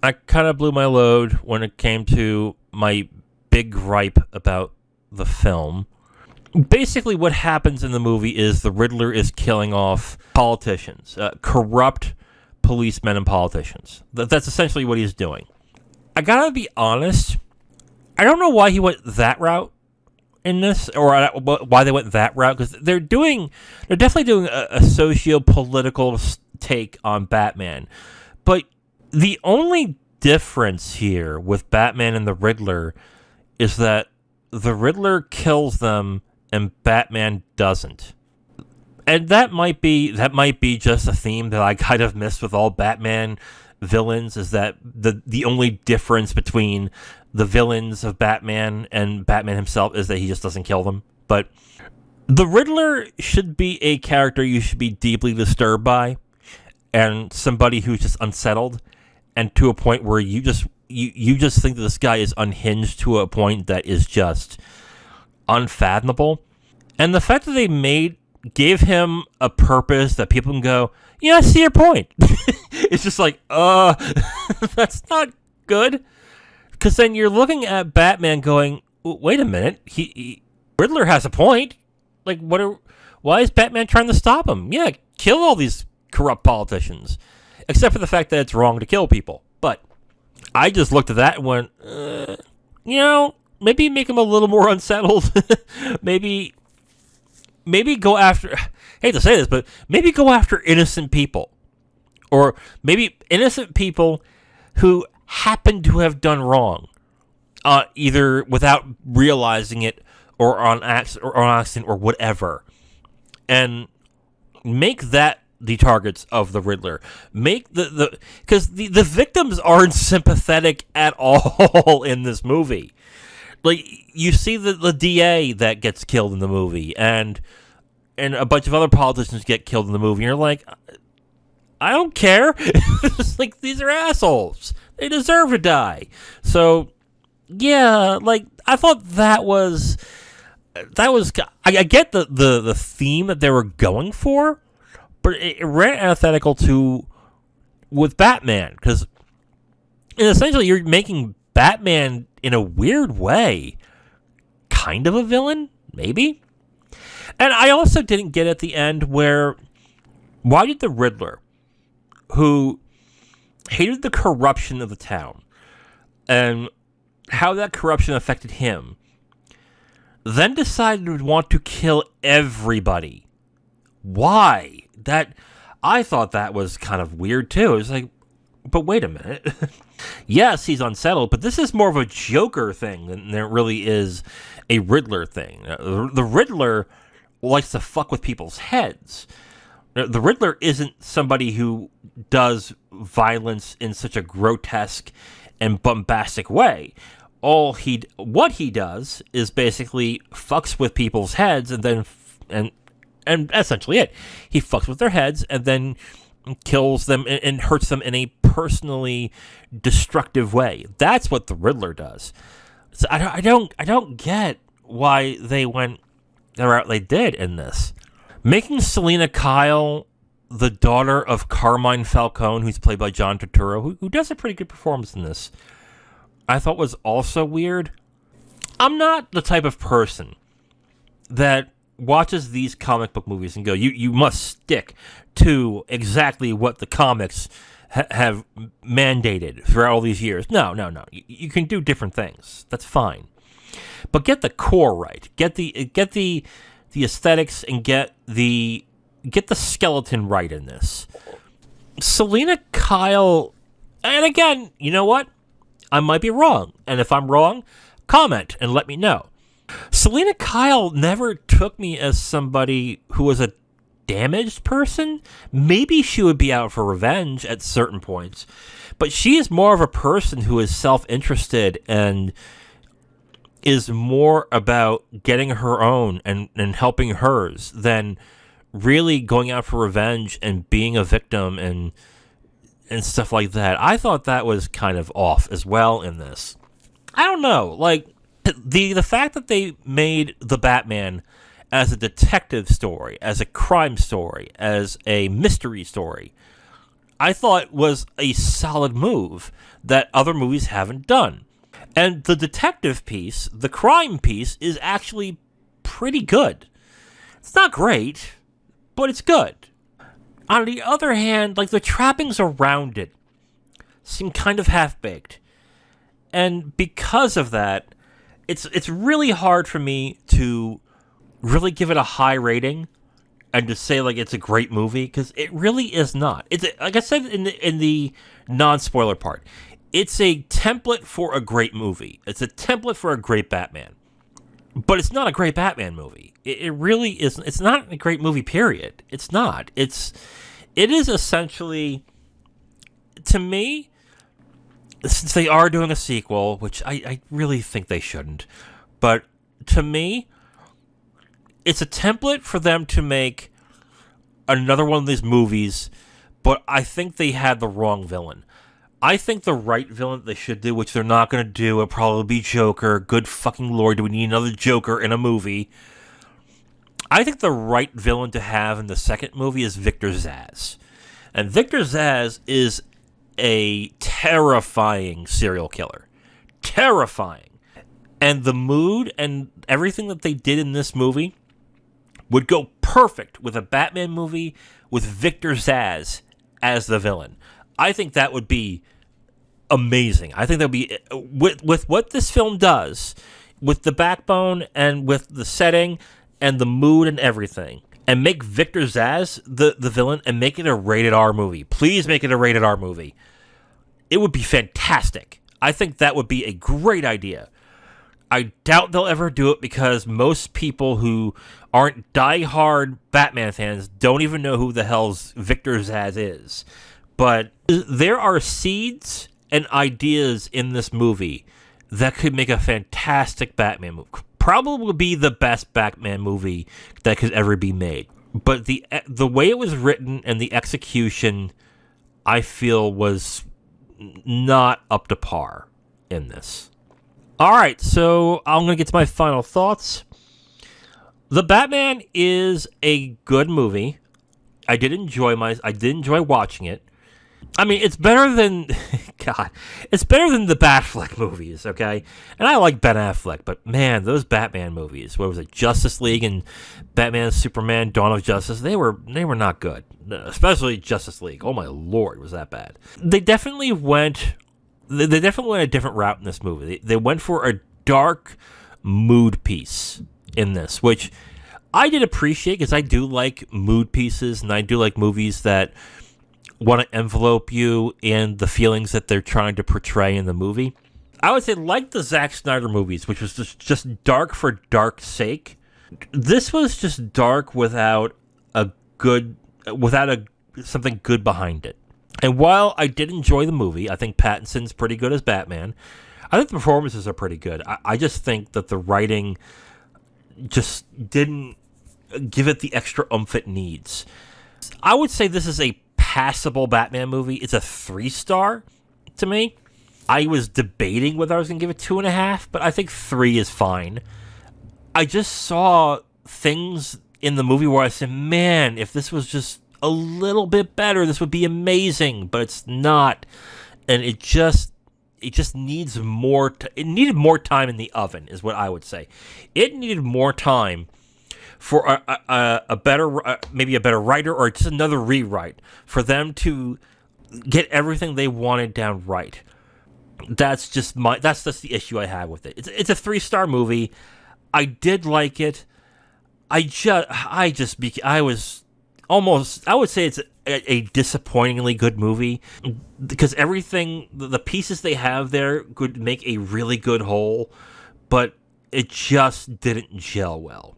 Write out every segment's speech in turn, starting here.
I kind of blew my load when it came to my big gripe about the film. Basically, what happens in the movie is the Riddler is killing off politicians, corrupt policemen and politicians. That's essentially what he's doing. I gotta be honest, I don't know why he went that route in this, or why they went that route, because they're definitely doing a socio-political take on Batman. But the only difference here with Batman and the Riddler is that the Riddler kills them and Batman doesn't. And that might be just a theme that I kind of missed with all Batman villains, is that the only difference between the villains of Batman and Batman himself is that he just doesn't kill them. But the Riddler should be a character you should be deeply disturbed by, and somebody who's just unsettled, and to a point where you just think that this guy is unhinged to a point that is just unfathomable. And the fact that they gave him a purpose that people can go, yeah, I see your point. It's just like, that's not good. Because then you're looking at Batman going, wait a minute, Riddler has a point. Like, why is Batman trying to stop him? Yeah, kill all these corrupt politicians. Except for the fact that it's wrong to kill people. But I just looked at that and went, maybe make him a little more unsettled. maybe go after, I hate to say this, but maybe go after innocent people. Or maybe innocent people who happen to have done wrong, either without realizing it or on accident or whatever. And make that the targets of the Riddler. Make because the victims aren't sympathetic at all in this movie. Like, you see the DA that gets killed in the movie, and a bunch of other politicians get killed in the movie, and you're like, I don't care. It's like, these are assholes. They deserve to die. So, yeah, like, I thought that was I get the theme that they were going for, but it ran antithetical to with Batman, because essentially you're making Batman in a weird way kind of a villain, maybe. And I also didn't get at the end why did the Riddler, who hated the corruption of the town and how that corruption affected him, then decided to want to kill everybody? Why? I thought that was kind of weird too. It was like, but wait a minute. Yes, he's unsettled, but this is more of a Joker thing than there really is a Riddler thing. The Riddler likes to fuck with people's heads. The Riddler isn't somebody who does violence in such a grotesque and bombastic way. What he does is basically fucks with people's heads and essentially it. He fucks with their heads and then kills them and hurts them in a personally destructive way. That's what the Riddler does. So I don't get why they went the route they did in this. Making Selena Kyle the daughter of Carmine Falcone, who's played by John Turturro, who does a pretty good performance in this, I thought was also weird. I'm not the type of person that watches these comic book movies and go, you must stick to exactly what the comics have mandated throughout all these years. No. You can do different things. That's fine. But get the core right. Get the aesthetics and get the skeleton right in this. Selena Kyle, and again, you know what? I might be wrong. And if I'm wrong, comment and let me know. Selena Kyle never took me as somebody who was a damaged person. Maybe she would be out for revenge at certain points, but she is more of a person who is self-interested and is more about getting her own and helping hers than really going out for revenge and being a victim and stuff like that. I thought that was kind of off as well in this. I don't know, like, the fact that they made the Batman as a detective story, as a crime story, as a mystery story, I thought was a solid move that other movies haven't done. And the detective piece, the crime piece, is actually pretty good. It's not great, but it's good. On the other hand, like, the trappings around it seem kind of half-baked. And because of that, it's really hard for me to really give it a high rating and to say, like, it's a great movie, because it really is not. It's like I said in the non-spoiler part, it's a template for a great movie. It's a template for a great Batman. But it's not a great Batman movie. It really isn't. It's not a great movie, period. It's not. It is essentially, to me, since they are doing a sequel, which I really think they shouldn't, but to me, it's a template for them to make another one of these movies, but I think they had the wrong villain. I think the right villain that they should do, which they're not going to do, will probably be Joker. Good fucking lord, do we need another Joker in a movie? I think the right villain to have in the second movie is Victor Zsasz. And Victor Zsasz is a terrifying serial killer. Terrifying. And the mood and everything that they did in this movie would go perfect with a Batman movie with Victor Zsasz as the villain. I think that would be amazing. I think that would be, with what this film does, with the backbone and with the setting and the mood and everything, and make Victor Zsasz the villain and make it a rated R movie. Please make it a rated R movie. It would be fantastic. I think that would be a great idea. I doubt they'll ever do it because most people who aren't diehard Batman fans don't even know who the hell's Victor Zsasz is. But there are seeds and ideas in this movie that could make a fantastic Batman movie. Probably be the best Batman movie that could ever be made. But the way it was written and the execution, I feel, was not up to par in this. All right, so I'm going to get to my final thoughts. The Batman is a good movie. I did enjoy watching it. I mean, it's better than, it's better than the Batfleck movies, okay? And I like Ben Affleck, but man, those Batman movies, what was it, Justice League and Batman, Superman, Dawn of Justice, they were not good. Especially Justice League. Oh my lord, was that bad. They definitely went a different route in this movie. They went for a dark mood piece in this, which I did appreciate because I do like mood pieces and I do like movies that want to envelope you in the feelings that they're trying to portray in the movie. I would say, like the Zack Snyder movies, which was just dark for dark's sake, this was just dark without something good behind it. And while I did enjoy the movie, I think Pattinson's pretty good as Batman. I think the performances are pretty good. I just think that the writing just didn't give it the extra oomph it needs. I would say this is a passable Batman movie. It's a 3-star to me. I was debating whether I was going to give it 2.5, but I think 3 is fine. I just saw things in the movie where I said, man, if this was just a little bit better, this would be amazing, but it's not. And it just needs more. It needed more time in the oven, is what I would say. It needed more time for a better, maybe a better writer or just another rewrite for them to get everything they wanted down right. That's just the issue I have with it. It's a 3-star movie. I did like it. I would say it's a disappointingly good movie because everything, the pieces they have there could make a really good whole, but it just didn't gel well.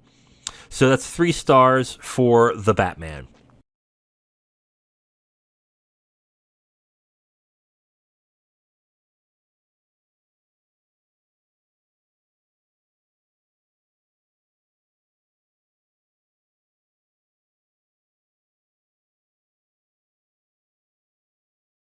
So that's 3 stars for The Batman.